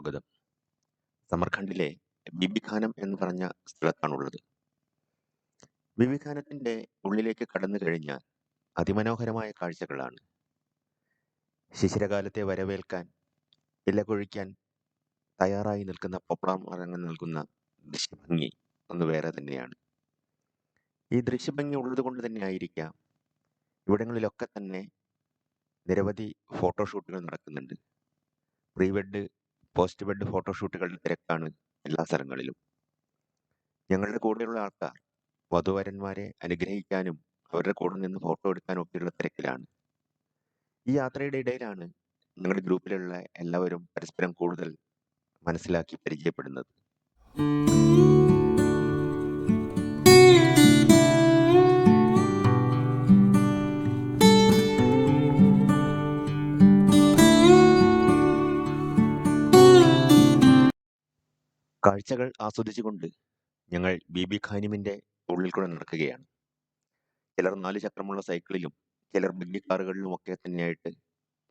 സ്വാഗതം. സമർഖണ്ഡിലെ ബീബി ഖാനം എന്ന് പറഞ്ഞ സ്ഥലത്താണുള്ളത്. ബീബി ഖാനത്തിന്റെ ഉള്ളിലേക്ക് കടന്നു കഴിഞ്ഞാൽ അതിമനോഹരമായ കാഴ്ചകളാണ്. ശിശിരകാലത്തെ വരവേൽക്കാൻ ഇലകൊഴിക്കാൻ തയ്യാറായി നിൽക്കുന്ന പൊപ്രാമരങ്ങൾ നൽകുന്ന ദൃശ്യഭംഗി ഒന്ന് വേറെ തന്നെയാണ്. ഈ ദൃശ്യഭംഗി ഉള്ളത് കൊണ്ട് തന്നെ ആയിരിക്കാം ഇവിടങ്ങളിലൊക്കെ തന്നെ നിരവധി ഫോട്ടോഷൂട്ടുകൾ നടക്കുന്നുണ്ട്. പ്രീ വെഡ്, പോസ്റ്റ് വെഡ് ഫോട്ടോഷൂട്ടുകളുടെ തിരക്കാണ് എല്ലാ സ്ഥലങ്ങളിലും. ഞങ്ങളുടെ കൂടെയുള്ള ആൾക്കാർ വധൂവരന്മാരെ അനുഗ്രഹിക്കാനും അവരുടെ കൂടെ നിന്ന് ഫോട്ടോ എടുക്കാനും ഒക്കെയുള്ള തിരക്കിലാണ്. ഈ യാത്രയുടെ ഇടയിലാണ് ഞങ്ങളുടെ ഗ്രൂപ്പിലുള്ള എല്ലാവരും പരസ്പരം കൂടുതൽ മനസ്സിലാക്കി പരിചയപ്പെടുന്നത്. കാഴ്ചകൾ ആസ്വദിച്ചുകൊണ്ട് ഞങ്ങൾ ബീബി ഖാനിമിന്റെ ഉള്ളിൽ കൂടെ നടക്കുകയാണ്. ചിലർ 4 ചക്രമുള്ള സൈക്കിളിലും ചിലർ ബഗ്ഗി കാറുകളിലും ഒക്കെ തന്നെയായിട്ട്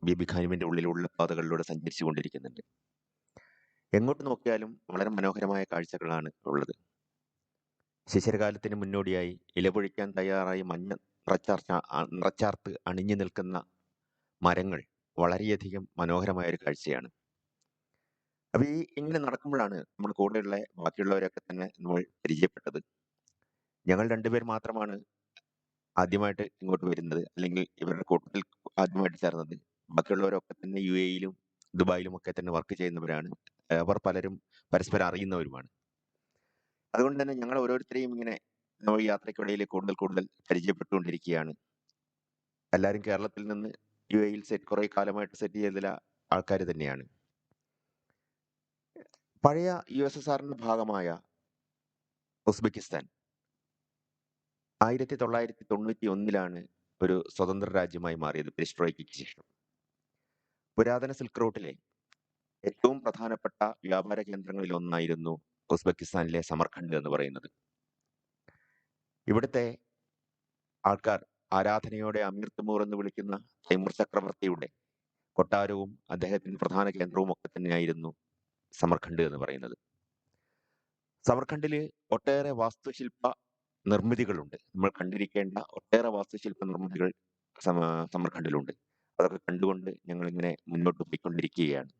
ബീബി ഖാനിമിന്റെ ഉള്ളിലുള്ള പാതകളിലൂടെ സഞ്ചരിച്ചു കൊണ്ടിരിക്കുന്നുണ്ട്. എങ്ങോട്ട് നോക്കിയാലും വളരെ മനോഹരമായ കാഴ്ചകളാണ് ഉള്ളത്. ശിശിരകാലത്തിന് മുന്നോടിയായി ഇലപൊഴിക്കാൻ തയ്യാറായി മഞ്ഞ നിറച്ചാർത്ത് അണിഞ്ഞു നിൽക്കുന്ന മരങ്ങൾ വളരെയധികം മനോഹരമായ ഒരു കാഴ്ചയാണ്. അപ്പൊ ഇങ്ങനെ നടക്കുമ്പോഴാണ് നമ്മുടെ കൂടെയുള്ള ബാക്കിയുള്ളവരൊക്കെ തന്നെ നമ്മൾ പരിചയപ്പെട്ടത്. ഞങ്ങൾ രണ്ടുപേർ മാത്രമാണ് ആദ്യമായിട്ട് ഇങ്ങോട്ട് വരുന്നത്, അല്ലെങ്കിൽ ഇവരുടെ കൂട്ടത്തിൽ ആദ്യമായിട്ട് ചേർന്നത്. ബാക്കിയുള്ളവരൊക്കെ തന്നെ UAE-യിലും ദുബായിലും ഒക്കെ തന്നെ വർക്ക് ചെയ്യുന്നവരാണ്. അവർ പലരും പരസ്പരം അറിയുന്നവരുമാണ്. അതുകൊണ്ട് തന്നെ ഞങ്ങൾ ഓരോരുത്തരെയും ഇങ്ങനെ നമ്മൾ യാത്രയ്ക്കിടയിൽ കൂടുതൽ കൂടുതൽ പരിചയപ്പെട്ടുകൊണ്ടിരിക്കുകയാണ്. എല്ലാവരും കേരളത്തിൽ നിന്ന് UAE-യിൽ കുറെ കാലമായിട്ട് സെറ്റ് ചെയ്ത ആൾക്കാർ തന്നെയാണ്. പഴയ USSR-ന്റെ ഭാഗമായ ഉസ്ബെക്കിസ്ഥാൻ 1991-ലാണ് ഒരു സ്വതന്ത്ര രാജ്യമായി മാറിയത് പെരിസ്ട്രോയിക്കയ്ക്ക് ശേഷം. പുരാതന സിൽക്ക് റൂട്ടിലെ ഏറ്റവും പ്രധാനപ്പെട്ട വ്യാപാര കേന്ദ്രങ്ങളിൽ ഒന്നായിരുന്നു ഉസ്ബെക്കിസ്ഥാനിലെ സമർഖണ്ഡ് എന്ന് പറയുന്നത്. ഇവിടുത്തെ ആൾക്കാർ ആരാധനയോടെ അമീർ തിമൂർ എന്ന് വിളിക്കുന്ന തൈമൂർ ചക്രവർത്തിയുടെ കൊട്ടാരവും അദ്ദേഹത്തിന്റെ പ്രധാന കേന്ദ്രവും ഒക്കെ തന്നെയായിരുന്നു സമർഖണ്ഡ് എന്ന് പറയുന്നത്. സമർഖണ്ഡില് ഒട്ടേറെ വാസ്തുശില്പ നിർമ്മിതികളുണ്ട്. നമ്മൾ കണ്ടിരിക്കേണ്ട ഒട്ടേറെ വാസ്തുശില്പ നിർമ്മിതികൾ സമർഖണ്ഡിലുണ്ട്. അതൊക്കെ കണ്ടുകൊണ്ട് ഞങ്ങൾ ഇങ്ങനെ മുന്നോട്ട് പോയിക്കൊണ്ടിരിക്കുകയാണ്.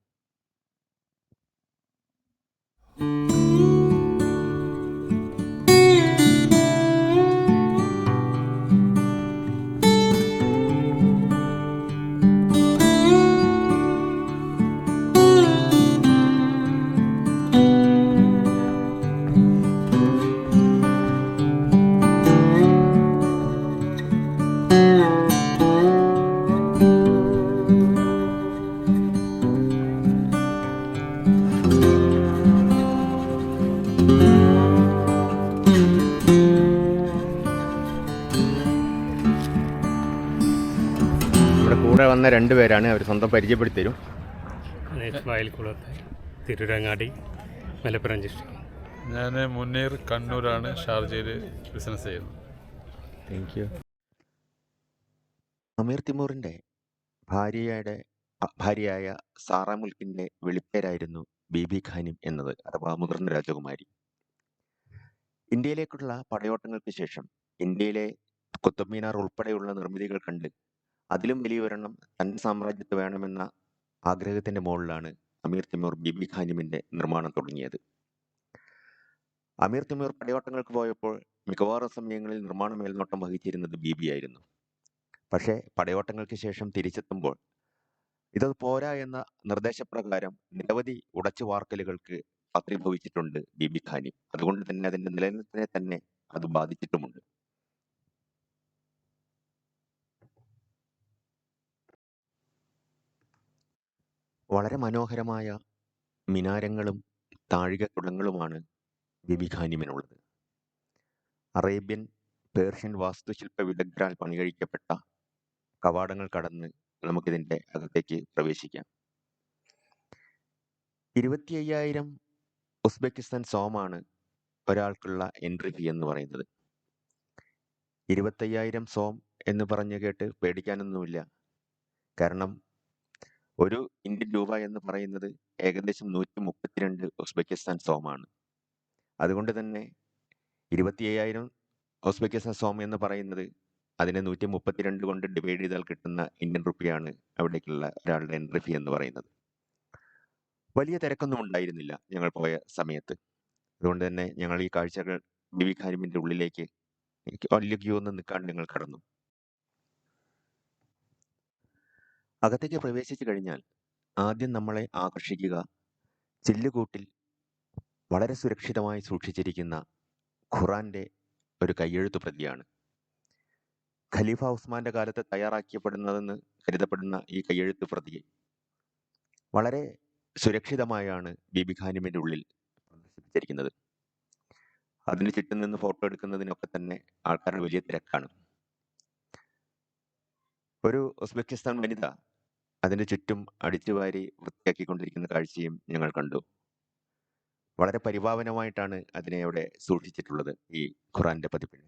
കൂടെ വന്ന രണ്ടുപേരാണ്, അവർ സ്വന്തം പരിചയപ്പെടുത്തി തരും. തിരുരങ്ങാടി, മലപ്പുറം ഡിസ്ട്രിക്ട്. ഞാൻ മുന്നീർ, കണ്ണൂരാണ്. ഷാർജയിൽ ബിസിനസ് ചെയ്യുന്നത്. Thank you. അമീർ തിമൂറിന്റെ ഭാര്യയായ സാറ മുൽക്കിന്റെ വെളിപ്പേരായിരുന്നു ബീബി ഖാനിം എന്നത്, അഥവാ മുതിർന്ന രാജകുമാരി. ഇന്ത്യയിലേക്കുള്ള പടയോട്ടങ്ങൾക്ക് ശേഷം ഇന്ത്യയിലെ കുത്തബ് മീനാർ ഉൾപ്പെടെയുള്ള നിർമ്മിതികൾ കണ്ട് അതിലും വലിയൊരെണ്ണം തന്റെ സാമ്രാജ്യത്ത് വേണമെന്ന ആഗ്രഹത്തിന്റെ മുകളിലാണ് അമീർ തിമൂർ ബീബി ഖാനിമിന്റെ നിർമ്മാണം തുടങ്ങിയത്. അമീർ തിമൂർ പടയോട്ടങ്ങൾക്ക് പോയപ്പോൾ മിക്കവാറും സമയങ്ങളിൽ നിർമ്മാണ മേൽനോട്ടം വഹിച്ചിരുന്നത് ബീബി ആയിരുന്നു. പക്ഷേ പടയോട്ടങ്ങൾക്ക് ശേഷം തിരിച്ചെത്തുമ്പോൾ ഇതത് പോരാ എന്ന നിർദ്ദേശപ്രകാരം നിരവധി ഉടച്ചു വാർക്കലുകൾക്ക് പാത്രീഭവിച്ചിട്ടുണ്ട് ബീബി ഖാനിം. അതുകൊണ്ട് തന്നെ അതിന്റെ നിലനിൽപ്പിനെ തന്നെ അത് ബാധിച്ചിട്ടുമുണ്ട്. വളരെ മനോഹരമായ മിനാരങ്ങളും താഴികക്കുടങ്ങളുമാണ് ബീബി ഖാനിമിനുള്ളത്. അറേബ്യൻ, പേർഷ്യൻ വാസ്തുശില്പ വിദഗ്ധരാൽ പണികഴിക്കപ്പെട്ട കവാടങ്ങൾ കടന്ന് നമുക്കിതിന്റെ അകത്തേക്ക് പ്രവേശിക്കാം. 25,000 ഉസ്ബെക്കിസ്ഥാൻ സോമാണ് ഒരാൾക്കുള്ള എൻട്രി ഫീ എന്ന് പറയുന്നത്. 25,000 സോം എന്ന് പറഞ്ഞു കേട്ട് പേടിക്കാനൊന്നുമില്ല. കാരണം ഒരു ഇന്ത്യൻ രൂപ എന്ന് പറയുന്നത് ഏകദേശം 132 ഉസ്ബെക്കിസ്ഥാൻ സോമാണ്. അതുകൊണ്ട് തന്നെ 25,000 ഉസ്ബെക്കിസ്ഥാൻ സോം എന്ന് പറയുന്നത് അതിനെ 132 കൊണ്ട് ഡിവൈഡ് ചെയ്താൽ കിട്ടുന്ന ഇന്ത്യൻ റുപ്പിയാണ് അവിടേക്കുള്ള ഒരാളുടെ എൻട്രി ഫീ എന്ന് പറയുന്നത്. വലിയ തിരക്കൊന്നും ഉണ്ടായിരുന്നില്ല ഞങ്ങൾ പോയ സമയത്ത്. അതുകൊണ്ട് തന്നെ ഞങ്ങൾ ഈ കാഴ്ചകൾ ബീബി ഖാനിമിന്റെ ഉള്ളിലേക്ക് വലിയ ക്യൂ ഒന്നും നിൽക്കാണ്ട് ഞങ്ങൾ കടന്നു. അകത്തേക്ക് പ്രവേശിച്ചു കഴിഞ്ഞാൽ ആദ്യം നമ്മളെ ആകർഷിക്കുക ചില്ലുകൂട്ടിൽ വളരെ സുരക്ഷിതമായി സൂക്ഷിച്ചിരിക്കുന്ന ഖുറാന്റെ ഒരു കയ്യെഴുത്തു പ്രതിയാണ്. ഖലീഫ ഉസ്മാന്റെ കാലത്ത് തയ്യാറാക്കപ്പെടുന്നതെന്ന് കരുതപ്പെടുന്ന ഈ കയ്യെഴുത്തു പ്രതി വളരെ സുരക്ഷിതമായാണ് ബീബി ഖാനിമിന്റെ ഉള്ളിൽ പ്രദർശിപ്പിച്ചിരിക്കുന്നത്. അതിന് ചുറ്റും നിന്ന് ഫോട്ടോ എടുക്കുന്നതിനൊക്കെ തന്നെ ആൾക്കാരുടെ വലിയ തിരക്കാണ്. ഒരു ഉസ്ബെക്കിസ്ഥാൻ വനിത അതിന്റെ ചുറ്റും അടിച്ചുവാരി വൃത്തിയാക്കിക്കൊണ്ടിരിക്കുന്ന കാഴ്ചയും ഞങ്ങൾ കണ്ടു. വളരെ പരിപാവനമായിട്ടാണ് അതിനെ അവിടെ സൂക്ഷിച്ചിട്ടുള്ളത് ഈ ഖുറാന്റെ പതിപ്പിന്.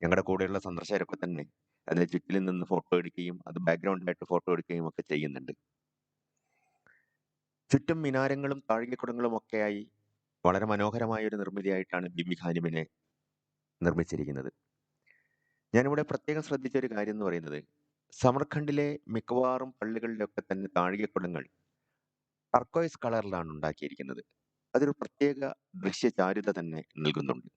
ഞങ്ങളുടെ കൂടെയുള്ള സന്ദർശകരൊക്കെ തന്നെ അതിന്റെ ചുറ്റിൽ നിന്ന് ഫോട്ടോ എടുക്കുകയും അത് ബാക്ക്ഗ്രൗണ്ടായിട്ട് ഫോട്ടോ എടുക്കുകയും ഒക്കെ ചെയ്യുന്നുണ്ട്. ചുറ്റും മിനാരങ്ങളും താഴികക്കുടങ്ങളും ഒക്കെയായി വളരെ മനോഹരമായ ഒരു നിർമ്മിതിയായിട്ടാണ് ബീബി ഖാനിമിനെ നിർമ്മിച്ചിരിക്കുന്നത്. ഞാനിവിടെ പ്രത്യേകം ശ്രദ്ധിച്ച ഒരു കാര്യം എന്ന് പറയുന്നത് സമർഖണ്ഡിലെ മിക്കവാറും പള്ളികളിലൊക്കെ തന്നെ താഴികക്കുടങ്ങൾ ടർക്കോയ്സ് കളറിലാണ് ഉണ്ടാക്കിയിരിക്കുന്നത്. അതൊരു പ്രത്യേക ദൃശ്യചാരുത തന്നെ നൽകുന്നുണ്ട്.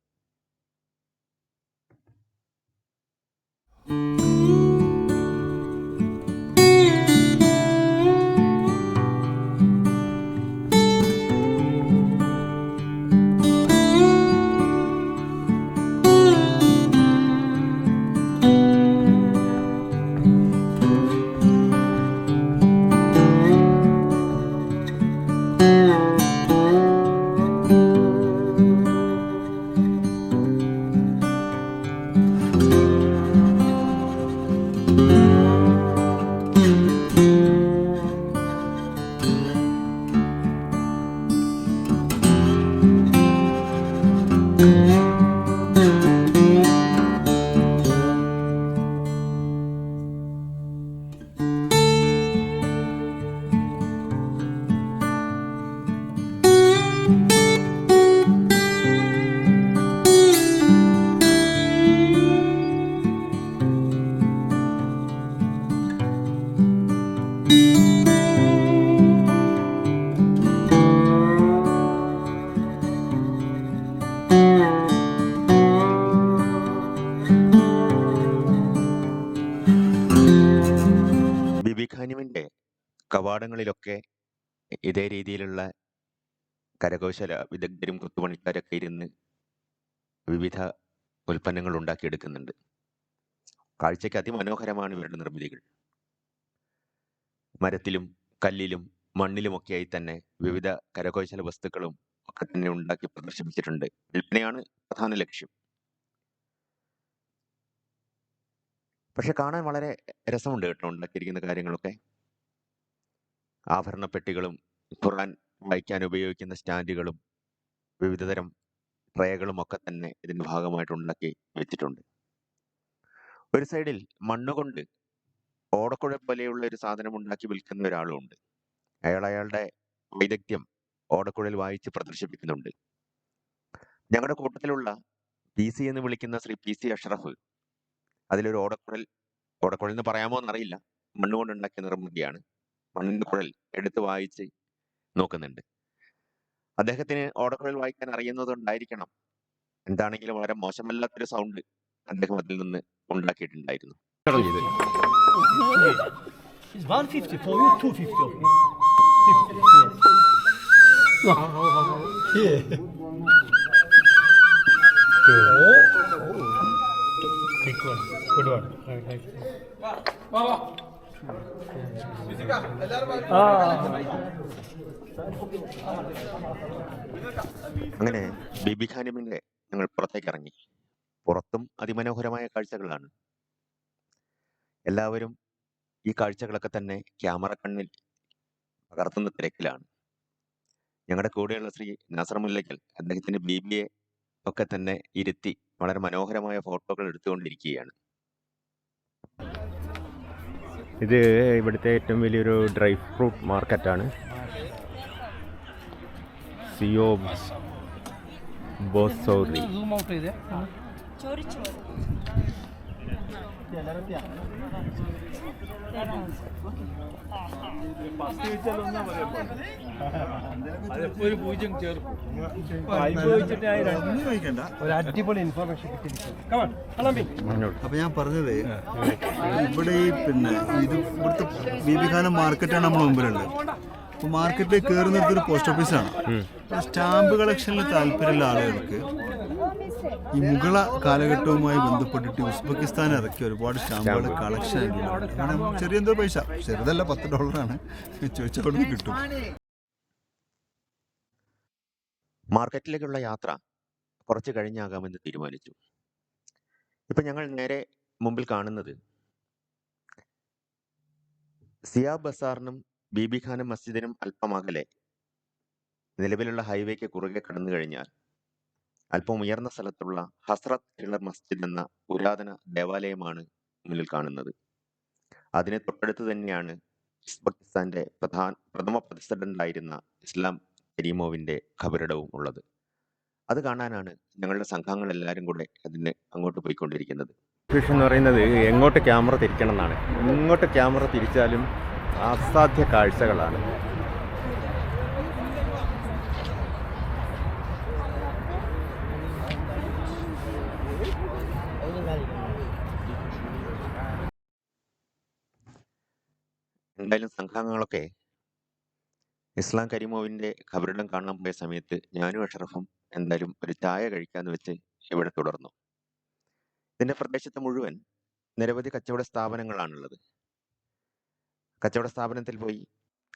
ബീബി ഖാനിമിന്റെ കവാടങ്ങളിലൊക്കെ ഇതേ രീതിയിലുള്ള കരകൗശല വിദഗ്ധരും കൊത്തുപണിക്കാരൊക്കെ ഇരുന്ന് വിവിധ ഉൽപ്പന്നങ്ങൾ ഉണ്ടാക്കിയെടുക്കുന്നുണ്ട്. കാഴ്ചയ്ക്ക് അതിമനോഹരമാണ് ഇവരുടെ നിർമ്മിതികൾ. മരത്തിലും കല്ലിലും മണ്ണിലുമൊക്കെയായി തന്നെ വിവിധ കരകൗശല വസ്തുക്കളും ഒക്കെ തന്നെ ഉണ്ടാക്കി പ്രദർശിപ്പിച്ചിട്ടുണ്ട്. വിൽപ്പനയാണ് പ്രധാന ലക്ഷ്യം. പക്ഷെ കാണാൻ വളരെ രസമുണ്ട് കേട്ടോ ഉണ്ടാക്കിയിരിക്കുന്ന കാര്യങ്ങളൊക്കെ. ആഭരണപ്പെട്ടികളും ഖുറാൻ വായിക്കാൻ ഉപയോഗിക്കുന്ന സ്റ്റാൻഡുകളും വിവിധതരം ട്രേകളും ഒക്കെ തന്നെ ഇതിന്റെ ഭാഗമായിട്ട് ഉണ്ടാക്കി വെച്ചിട്ടുണ്ട്. ഒരു സൈഡിൽ മണ്ണുകൊണ്ട് ഓടക്കുഴ പോലെയുള്ള ഒരു സാധനം ഉണ്ടാക്കി വിൽക്കുന്ന ഒരാളും ഉണ്ട്. അയാളുടെ വൈദഗ്ധ്യം ഓടക്കുഴൽ വായിച്ച് പ്രദർശിപ്പിക്കുന്നുണ്ട്. ഞങ്ങളുടെ കൂട്ടത്തിലുള്ള PC എന്ന് വിളിക്കുന്ന ശ്രീ PC അഷ്റഫ് അതിലൊരു ഓടക്കുഴൽ എന്ന് പറയാമോ എന്നറിയില്ല, മണ്ണുകൊണ്ട് ഉണ്ടാക്കിയ നിർമ്മിതിയാണ്. മണ്ണിന്റെ കുഴൽ എടുത്ത് വായിച്ച് നോക്കുന്നുണ്ട്. അദ്ദേഹത്തിന് ഓടക്കുഴൽ വായിക്കാൻ അറിയുന്നതുകൊണ്ടായിരിക്കണം എന്താണെങ്കിലും വളരെ മോശമല്ലാത്തൊരു സൗണ്ട് അദ്ദേഹം അതിൽ നിന്ന് ഉണ്ടാക്കിയിട്ടുണ്ടായിരുന്നു. It's 150 for you, 250 of me. 50, yes. Yeah. Big one. Good one. I like it. അങ്ങനെ ബീബി ഖാനിമിന്റെ ഞങ്ങൾ പുറത്തേക്ക് ഇറങ്ങി. പുറത്തും അതിമനോഹരമായ കാഴ്ചകളാണ്. എല്ലാവരും ഈ കാഴ്ചകളൊക്കെ തന്നെ ക്യാമറ കണ്ണിൽ പകർത്തുന്ന തിരക്കിലാണ്. ഞങ്ങളുടെ കൂടെയുള്ള ശ്രീ നാസർ മുല്ലയ്ക്കൽ അദ്ദേഹത്തിന്റെ ബീബിയെ ഒക്കെ തന്നെ ഇരുത്തി വളരെ മനോഹരമായ ഫോട്ടോകൾ എടുത്തുകൊണ്ടിരിക്കുകയാണ്. ഇത് ഇവിടുത്തെ ഏറ്റവും വലിയൊരു ഡ്രൈ ഫ്രൂട്ട് മാർക്കറ്റാണ്. സിയോ ബോസോറി. Zoom out ಇದೆ. ಚೋರಿ ಚೋರಿ ഒരു അടിപൊളി ഇൻഫർമേഷൻ കിട്ടിയിരിക്കും. അപ്പോൾ ഞാൻ പറഞ്ഞത് ഇവിടെ ഈ ഇത് ഇവിടുത്തെ ബീബിഖാന മാർക്കറ്റാണ് നമ്മുടെ മുമ്പിലുള്ളത്. അപ്പോൾ മാർക്കറ്റിൽ കയറുന്നിടത്തൊരു പോസ്റ്റ് ഓഫീസാണ്. സ്റ്റാമ്പ് കളക്ഷനിൽ താല്പര്യമുള്ള ആളുകൾക്ക് ഈ മുഗള കാലഘട്ടവുമായി ബന്ധപ്പെട്ടിട്ട് ഉസ്ബെക്കിസ്ഥാൻ ഇറക്കിയ ഒരുപാട് സ്റ്റാമ്പുകൾ കളക്ഷൻ ചെറിയ എന്തോ പൈസ, ചെറുതല്ല, $10 ചോദിച്ചാൽ അവിടെ കിട്ടും. മാർക്കറ്റിലേക്കുള്ള യാത്ര കുറച്ച് കഴിഞ്ഞാകാമെന്ന് തീരുമാനിച്ചു. ഇപ്പം ഞങ്ങൾ നേരെ മുമ്പിൽ കാണുന്നത് സിയാബ് ബസാറിനും ബീബിഖാന മസ്ജിദിനും അല്പം അകലെ നിലവിലുള്ള ഹൈവേക്ക് കുറുകെ കടന്നു കഴിഞ്ഞാൽ അല്പം ഉയർന്ന സ്ഥലത്തുള്ള ഹസ്രത്ത് ടില്ലർ മസ്ജിദ് എന്ന പുരാതന ദേവാലയമാണ് മുന്നിൽ കാണുന്നത്. അതിന് തൊട്ടടുത്ത് തന്നെയാണ് ഉസ്ബെക്കിസ്ഥാന്റെ പ്രഥമ പ്രസിഡന്റായിരുന്ന ഇസ്ലാം കരീമോവിന്റെ ഖബറിടവും ഉള്ളത്. അത് കാണാനാണ് ഞങ്ങളുടെ സംഘങ്ങൾ എല്ലാവരും കൂടെ അതിന് അങ്ങോട്ട് പോയിക്കൊണ്ടിരിക്കുന്നത്. എന്ന് പറയുന്നത് എങ്ങോട്ട് ക്യാമറ തിരിക്കണം എന്നാണ്. ഇങ്ങോട്ട് ക്യാമറ തിരിച്ചാലും അസാധ്യ കാഴ്ചകളാണ്. എന്തായാലും സംഘാംഗങ്ങളൊക്കെ ഇസ്ലാം കരീമോവിന്റെ ഖബറിടം കാണാൻ പോയ സമയത്ത് ഞാനും അഷറഫും എന്തായാലും ഒരു ചായ കഴിക്കാന്ന് വെച്ച് ഇവിടെ തുടർന്നു. ഇതിന്റെ പ്രദേശത്ത് മുഴുവൻ നിരവധി കച്ചവട സ്ഥാപനങ്ങളാണുള്ളത്. കച്ചവട സ്ഥാപനത്തിൽ പോയി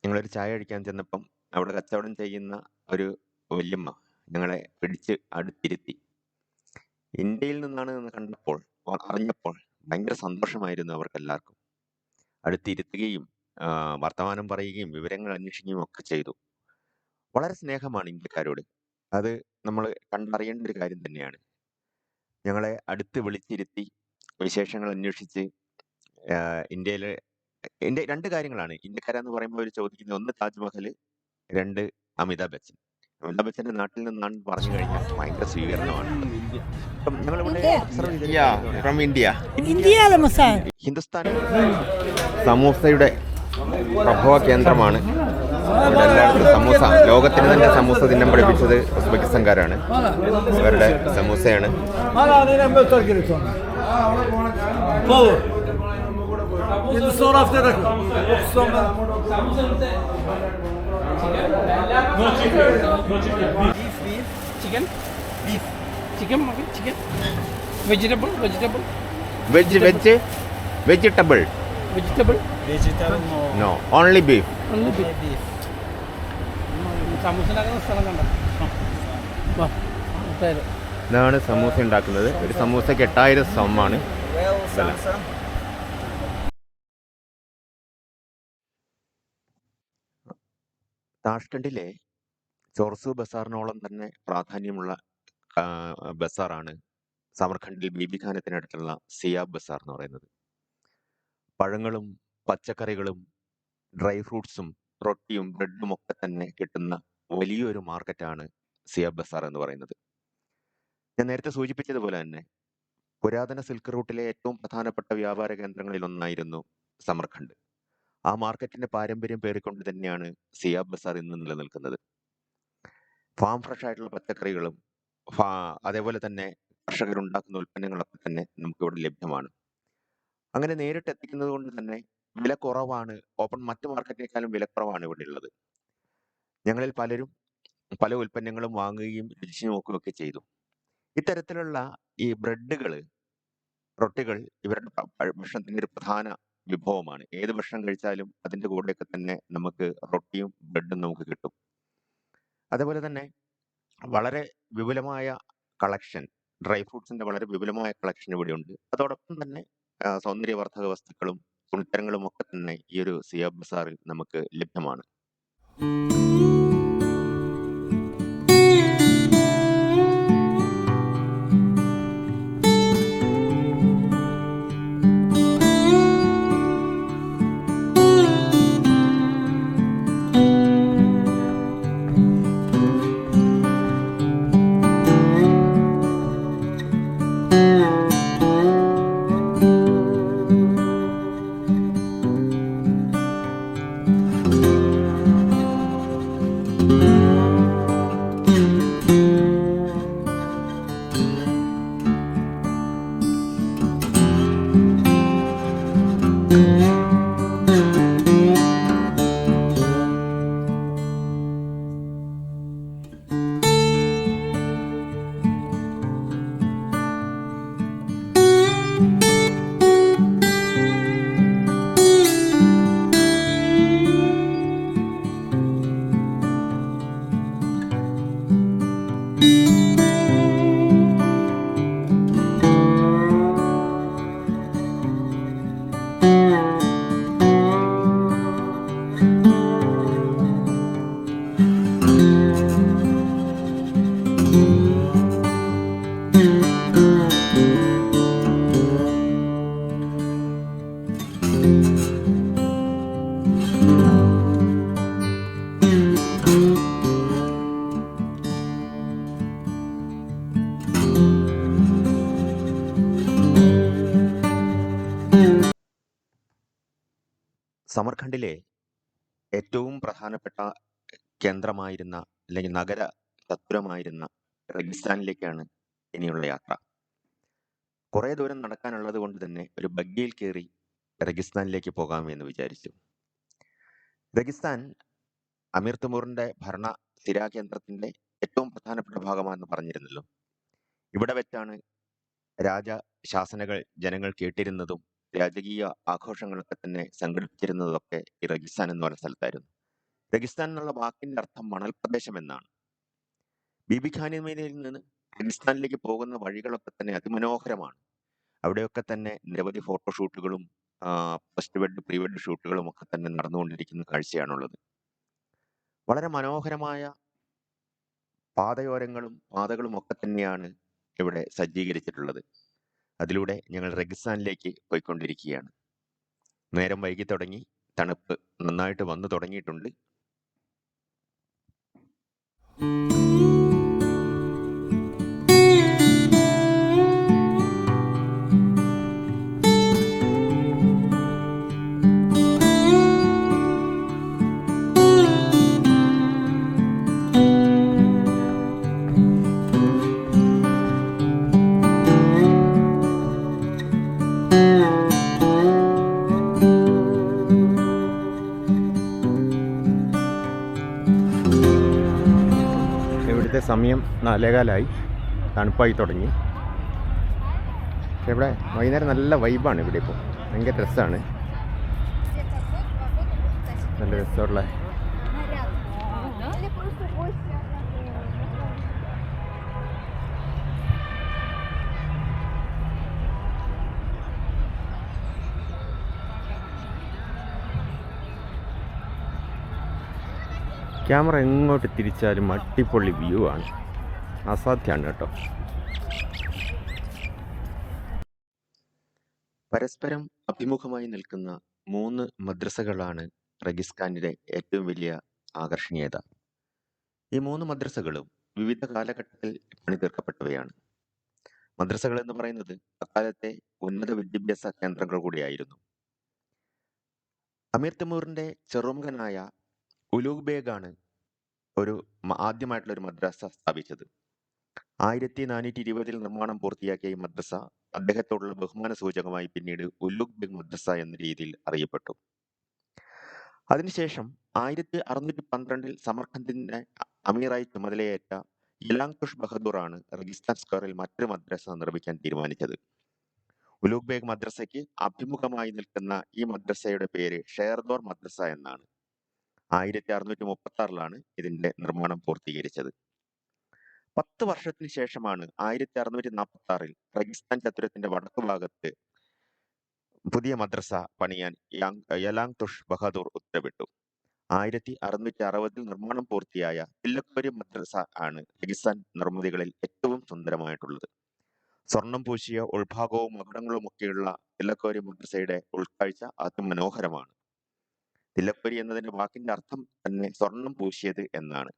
ഞങ്ങളൊരു ചായ കഴിക്കാൻ ചെന്നപ്പം അവിടെ കച്ചവടം ചെയ്യുന്ന ഒരു വല്യമ്മ ഞങ്ങളെ പിടിച്ച് അടുത്തിരുത്തി. ഇന്ത്യയിൽ നിന്നാണ് എന്ന് കണ്ടപ്പോൾ അറിഞ്ഞപ്പോൾ ഭയങ്കര സന്തോഷമായിരുന്നു അവർക്കെല്ലാവർക്കും. അടുത്തിരുത്തുകയും വർത്തമാനം പറയുകയും വിവരങ്ങൾ അന്വേഷിക്കുകയും ഒക്കെ ചെയ്തു. വളരെ സ്നേഹമാണ് ഇന്ത്യക്കാരോട്. അത് നമ്മൾ കണ്ടറിയേണ്ട ഒരു കാര്യം തന്നെയാണ്. ഞങ്ങളെ അടുത്ത് വിളിച്ചിരുത്തി വിശേഷങ്ങൾ അന്വേഷിച്ച് ഇന്ത്യ രണ്ട് കാര്യങ്ങളാണ് ഇന്ത്യക്കാരെന്ന് പറയുമ്പോൾ അവർ ചോദിക്കുന്നത്. ഒന്ന് താജ്മഹൽ, രണ്ട് അമിതാഭ് ബച്ചൻ. അമിതാഭ് ബച്ചന്റെ നാട്ടിൽ നിന്നാണ് പറഞ്ഞു കഴിഞ്ഞാൽ ഭയങ്കര സ്വീകരണമാണ്. ഇപ്പം ഹിന്ദുസ്ഥാൻ സമൂസയുടെ പ്രഭവ കേന്ദ്രമാണ്. ഇവിടെ എല്ലായിടത്തും സമൂസ, ലോകത്തിന് തന്നെ സമൂസ തിന്നാൻ പഠിപ്പിച്ചത് ഉസ്ബെക്കിസ്ഥാൻകാരാണ്. ഇവരുടെ സമൂസയാണ്. Vegetable no, only beef. ഇതാണ് സമൂസ ഉണ്ടാക്കുന്നത്. ഒരു സമൂസയ്ക്ക് 8000 സമ്മാണ്. താഷ്കണ്ടിലെ ചോർസു ബസാറിനോളം തന്നെ പ്രാധാന്യമുള്ള ബസാറാണ് സമർഖണ്ഡിൽ ബീബിഖാനത്തിനടുത്തുള്ള സിയാബ് ബസാർ എന്ന് പറയുന്നത്. പഴങ്ങളും പച്ചക്കറികളും ഡ്രൈ ഫ്രൂട്ട്സും റൊട്ടിയും ബ്രെഡും ഒക്കെ തന്നെ കിട്ടുന്ന വലിയൊരു മാർക്കറ്റാണ് സിയാബ് ബസാർ എന്ന് പറയുന്നത്. ഞാൻ നേരത്തെ സൂചിപ്പിച്ചതുപോലെ തന്നെ പുരാതന സിൽക്ക് റൂട്ടിലെ ഏറ്റവും പ്രധാനപ്പെട്ട വ്യാപാര കേന്ദ്രങ്ങളിൽ ഒന്നായിരുന്നു സമർഖണ്ഡ്. ആ മാർക്കറ്റിന്റെ പാരമ്പര്യം പേറിക്കൊണ്ട് തന്നെയാണ് സിയാബ് ബസാർ ഇന്ന് നിലനിൽക്കുന്നത്. ഫാം ഫ്രഷ് ആയിട്ടുള്ള പച്ചക്കറികളും അതേപോലെ തന്നെ കർഷകരുണ്ടാക്കുന്ന ഉൽപ്പന്നങ്ങളൊക്കെ തന്നെ നമുക്കിവിടെ ലഭ്യമാണ്. അങ്ങനെ നേരിട്ട് എത്തിക്കുന്നത് കൊണ്ട് തന്നെ വില കുറവാണ്. മറ്റു മാർക്കറ്റിനേക്കാളും വില കുറവാണ് ഇവിടെ ഉള്ളത്. ഞങ്ങളിൽ പലരും പല ഉൽപ്പന്നങ്ങളും വാങ്ങുകയും രുചിച്ചു നോക്കുകയൊക്കെ ചെയ്തു. ഇത്തരത്തിലുള്ള ഈ ബ്രെഡുകൾ, റൊട്ടികൾ ഇവരുടെ ഭക്ഷണത്തിന്റെ ഒരു പ്രധാന വിഭവമാണ്. ഏത് ഭക്ഷണം കഴിച്ചാലും അതിന്റെ കൂടെയൊക്കെ തന്നെ നമുക്ക് റൊട്ടിയും ബ്രെഡും നമുക്ക് കിട്ടും. അതേപോലെ തന്നെ വളരെ വിപുലമായ കളക്ഷൻ, ഡ്രൈ ഫ്രൂട്ട്സിന്റെ വളരെ വിപുലമായ കളക്ഷൻ ഇവിടെയുണ്ട്. അതോടൊപ്പം തന്നെ സൗന്ദര്യവർദ്ധക വസ്തുക്കളും തുണിത്തരങ്ങളും ഒക്കെ തന്നെ ഈ ഒരു സിയാബ് ബസാറിൽ നമുക്ക് ലഭ്യമാണ്. സമർഖണ്ഡിലെ ഏറ്റവും പ്രധാനപ്പെട്ട കേന്ദ്രമായിരുന്ന അല്ലെങ്കിൽ നഗര ചത്തുരമായിരുന്ന റെഗിസ്ഥാനിലേക്കാണ് ഇനിയുള്ള യാത്ര. കുറേ ദൂരം നടക്കാനുള്ളത് കൊണ്ട് തന്നെ ഒരു ബഗ്ഗിയിൽ കയറി റെഗിസ്ഥാനിലേക്ക് പോകാമെന്ന് വിചാരിച്ചു. റെഗിസ്ഥാൻ അമീർ തിമൂറിന്റെ ഭരണ സ്ഥിരാകേന്ദ്രത്തിന്റെ ഏറ്റവും പ്രധാനപ്പെട്ട ഭാഗമാണെന്ന് പറഞ്ഞിരുന്നല്ലോ. ഇവിടെ വെച്ചാണ് രാജശാസനകൾ ജനങ്ങൾ കേട്ടിരുന്നതും രാജകീയ ആഘോഷങ്ങളൊക്കെ തന്നെ സംഘടിപ്പിച്ചിരുന്നതൊക്കെ ഈ റെഗിസ്ഥാൻ എന്ന് പറയുന്ന സ്ഥലത്തായിരുന്നു. റെഗിസ്ഥാൻ എന്നുള്ള വാക്കിന്റെ അർത്ഥം മണൽ പ്രദേശം എന്നാണ്. ബീബി ഖാനിമയിൽ നിന്ന് റെഗിസ്ഥാനിലേക്ക് പോകുന്ന വഴികളൊക്കെ തന്നെ അതിമനോഹരമാണ്. അവിടെയൊക്കെ തന്നെ നിരവധി ഫോട്ടോഷൂട്ടുകളും പോസ്റ്റ് വെഡ് പ്രീ വെഡ് ഷൂട്ടുകളും ഒക്കെ തന്നെ നടന്നുകൊണ്ടിരിക്കുന്ന കാഴ്ചയാണുള്ളത്. വളരെ മനോഹരമായ പാതകളും ഒക്കെ തന്നെയാണ് ഇവിടെ സജ്ജീകരിച്ചിട്ടുള്ളത്. അതിലൂടെ ഞങ്ങൾ റെഗിസ്ഥാനിലേക്ക് പോയിക്കൊണ്ടിരിക്കുകയാണ്. നേരം വൈകി തുടങ്ങി, തണുപ്പ് നന്നായിട്ട് വന്നു തുടങ്ങിയിട്ടുണ്ട്. ഇവിടുത്തെ സമയം 4:15 തണുപ്പായി തുടങ്ങി. ഇവിടെ വൈകുന്നേരം നല്ല വൈബാണ്. ഇവിടെ ഇപ്പോൾ ഭയങ്കര രസമാണ്. നല്ല രസമുള്ള ക്യാമറ എങ്ങോട്ട് തിരിച്ചാലും അടിപൊളി വ്യൂ ആണ്. അസാധ്യമാണ് കേട്ടോ. പരസ്പരം അഭിമുഖമായി നിൽക്കുന്ന 3 മദ്രസകളാണ് റെഗിസ്ഥാനിലെ ഏറ്റവും വലിയ ആകർഷണീയത. ഈ 3 മദ്രസകളും വിവിധ കാലഘട്ടത്തിൽ പണിതീർക്കപ്പെട്ടവയാണ്. മദ്രസകൾ എന്ന് പറയുന്നത് അക്കാലത്തെ ഉന്നത വിദ്യാഭ്യാസ കേന്ദ്രങ്ങൾ കൂടിയായിരുന്നു. അമീർ തിമൂറിന്റെ ചെറുമകനായ ഉലൂഗ് ബേഗാണ് ആദ്യമായിട്ടുള്ള ഒരു മദ്രസ സ്ഥാപിച്ചത്. 1420 നിർമ്മാണം പൂർത്തിയാക്കിയ ഈ മദ്രസ അദ്ദേഹത്തോടുള്ള ബഹുമാന സൂചകമായി പിന്നീട് ഉലൂഗ് ബേഗ് മദ്രസ എന്ന രീതിയിൽ അറിയപ്പെട്ടു. അതിനുശേഷം 1612 സമർഖന്ദിന്റെ അമീറായി ചുമതലയേറ്റ യലാങ് തുഷ് ബഹദൂർ ആണ് റെഗിസ്ഥാൻ സ്ക്വയറിൽ മറ്റൊരു മദ്രസ നിർമ്മിക്കാൻ തീരുമാനിച്ചത്. ഉലൂഗ് ബേഗ് മദ്രസയ്ക്ക് അഭിമുഖമായി നിൽക്കുന്ന ഈ മദ്രസയുടെ പേര് ഷേർദോർ മദ്രസ എന്നാണ്. 1636 ഇതിന്റെ നിർമ്മാണം പൂർത്തീകരിച്ചത്. 10 വർഷത്തിന് ശേഷമാണ് 1646 റെഗിസ്ഥാൻ ചത്തുരത്തിന്റെ വടക്കു ഭാഗത്ത് പുതിയ മദ്രസ പണിയാൻ യലാങ് തുഷ് ബഹദൂർ ഉത്തരവിട്ടു. 1660 നിർമ്മാണം പൂർത്തിയായ തില്ലക്കോരി മദ്രസ ആണ് റെഗിസ്ഥാൻ നിർമ്മിതികളിൽ ഏറ്റവും സുന്ദരമായിട്ടുള്ളത്. സ്വർണം പൂശിയ ഉൾഭാഗവും മകുടങ്ങളും ഒക്കെയുള്ള തില്ലക്കോരി മദ്രസയുടെ ഉൾക്കാഴ്ച അതിമനോഹരമാണ്. തില്ലക്കോരി എന്നതിന്റെ വാക്കിന്റെ അർത്ഥം തന്നെ സ്വർണം പൂശിയത് എന്നാണ്.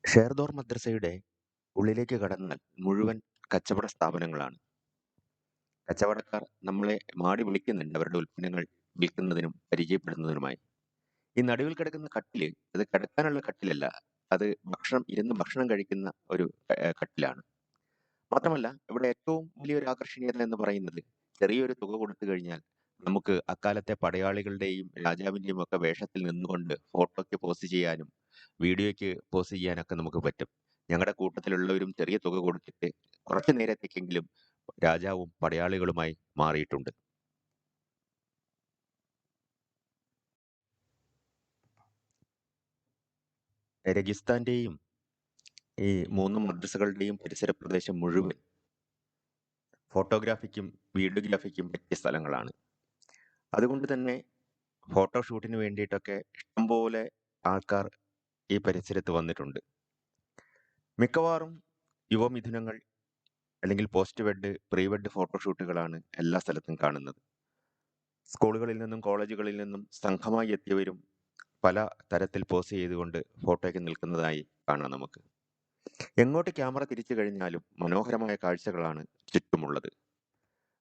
ഷേർദോർ മദ്രസയുടെ ഉള്ളിലേക്ക് കടന്നാൽ മുഴുവൻ കച്ചവട സ്ഥാപനങ്ങളാണ്. കച്ചവടക്കാർ നമ്മളെ മാടി വിളിക്കുന്നുണ്ട് അവരുടെ ഉൽപ്പന്നങ്ങൾ വിൽക്കുന്നതിനും പരിചയപ്പെടുന്നതിനുമായി. ഈ നടുവിൽ കിടക്കുന്ന കട്ടില് അത് കിടക്കാനുള്ള കട്ടിലല്ല, അത് ഇരുന്ന് ഭക്ഷണം കഴിക്കുന്ന ഒരു കട്ടിലാണ്. മാത്രമല്ല ഇവിടെ ഏറ്റവും വലിയൊരു ആകർഷണീയത എന്ന് പറയുന്നത്, ചെറിയൊരു തുക കൊടുത്തു കഴിഞ്ഞാൽ നമുക്ക് അക്കാലത്തെ പടയാളികളുടെയും രാജാവിന്റെയും ഒക്കെ വേഷത്തിൽ നിന്നുകൊണ്ട് ഫോട്ടോയ്ക്ക് പോസ്റ്റ് ചെയ്യാനും വീഡിയോയ്ക്ക് പോസ്റ്റ് ചെയ്യാനൊക്കെ നമുക്ക് പറ്റും. ഞങ്ങളുടെ കൂട്ടത്തിലുള്ളവരും ചെറിയ തുക കൊടുത്തിട്ട് കുറച്ചു നേരത്തേക്കെങ്കിലും രാജാവും പടയാളികളുമായി മാറിയിട്ടുണ്ട്. രജിസ്ഥാന്റെയും ഈ 3 മദ്രസകളുടെയും പരിസര പ്രദേശം മുഴുവൻ ഫോട്ടോഗ്രാഫിക്കും വീഡിയോഗ്രാഫിക്കും പറ്റിയ സ്ഥലങ്ങളാണ്. അതുകൊണ്ട് തന്നെ ഫോട്ടോഷൂട്ടിന് വേണ്ടിയിട്ടൊക്കെ ഇഷ്ടംപോലെ ആൾക്കാർ ഈ പരിസരത്ത് വന്നിട്ടുണ്ട്. മിക്കവാറും യുവമിഥുനങ്ങൾ അല്ലെങ്കിൽ പോസ്റ്റ് വെഡ്, പ്രീ വെഡ് ഫോട്ടോഷൂട്ടുകളാണ് എല്ലാ സ്ഥലത്തും കാണുന്നത്. സ്കൂളുകളിൽ നിന്നും കോളേജുകളിൽ നിന്നും സംഘമായി എത്തിയവരും പല തരത്തിൽ പോസ് ചെയ്തുകൊണ്ട് ഫോട്ടോയ്ക്ക് നിൽക്കുന്നതായി കാണാം നമുക്ക്. എങ്ങോട്ട് ക്യാമറ തിരിച്ചു കഴിഞ്ഞാലും മനോഹരമായ കാഴ്ചകളാണ് ചുറ്റുമുള്ളത്.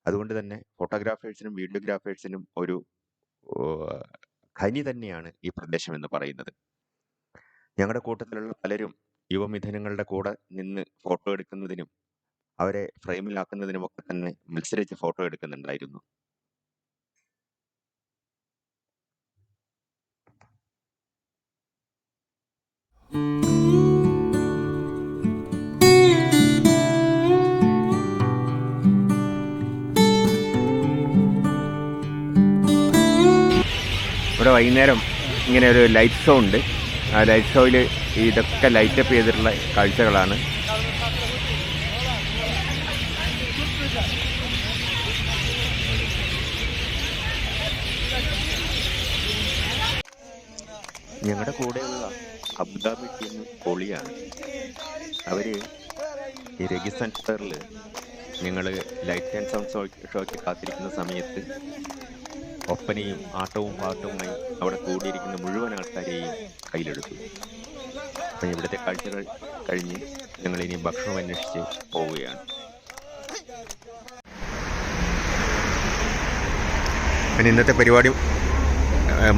അതുകൊണ്ട് തന്നെ ഫോട്ടോഗ്രാഫേഴ്സിനും വീഡിയോഗ്രാഫേഴ്സിനും ഒരു ഖനി തന്നെയാണ് ഈ പ്രദേശം എന്ന് പറയുന്നത്. ഞങ്ങളുടെ കൂട്ടത്തിലുള്ള പലരും യുവമിഥുനങ്ങളുടെ കൂടെ നിന്ന് ഫോട്ടോ എടുക്കുന്നതിനും അവരെ ഫ്രെയിമിലാക്കുന്നതിനുമൊക്കെ തന്നെ മത്സരിച്ച് ഫോട്ടോ എടുക്കുന്നുണ്ടായിരുന്നു. ഇവിടെ വൈകുന്നേരം ഇങ്ങനെ ഒരു ലൈറ്റ് ഷോ ഉണ്ട്. ആ ലൈറ്റ് ഷോയിൽ ഇതൊക്കെ ലൈറ്റപ്പ് ചെയ്തിട്ടുള്ള കാഴ്ചകളാണ്. ഞങ്ങളുടെ കൂടെയുള്ള അബുദാബി ടീം പൊളിയാണ്. അവര് ഈ രജിസ്ഥാൻ സ്ക്വയറിൽ ഞങ്ങൾ ലൈറ്റ് ആൻഡ് സൗണ്ട് ഷോയ്ക്ക് കാത്തിരിക്കുന്ന സമയത്ത് ഒപ്പനയും ആട്ടവും പാട്ടുമായി അവിടെ കൂടിയിരിക്കുന്ന മുഴുവൻ ആൾക്കാരെയും കയ്യിലെടുത്തു. അപ്പം ഇവിടുത്തെ കാഴ്ചകൾ കഴിഞ്ഞ് ഞങ്ങൾ ഇനി ഭക്ഷണം അന്വേഷിച്ച് പോവുകയാണ്. പിന്നെ ഇന്നത്തെ പരിപാടി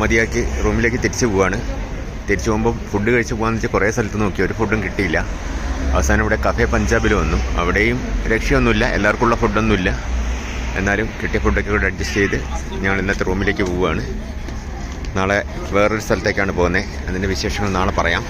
മതിയാക്കി റൂമിലേക്ക് തിരിച്ചു പോവുകയാണ്. തിരിച്ചു പോകുമ്പം ഫുഡ് കഴിച്ച് പോകാമെന്ന് വെച്ചാൽ കുറേ സ്ഥലത്ത് നോക്കി, ഒരു ഫുഡും കിട്ടിയില്ല. അവസാനം ഇവിടെ കഫേ പഞ്ചാബിൽ വന്നു. അവിടെയും രക്ഷയൊന്നുമില്ല, എല്ലാവർക്കുള്ള ഫുഡൊന്നുമില്ല. എന്നാലും കിട്ടിയ ഫുഡൊക്കെ കൂടെ അഡ്ജസ്റ്റ് ചെയ്ത് ഞങ്ങൾ ഇന്നത്തെ റൂമിലേക്ക് പോവുകയാണ്. നാളെ വേറൊരു സ്ഥലത്തേക്കാണ് പോകുന്നത്. അതിൻ്റെ വിശേഷങ്ങൾ നാളെ പറയാം.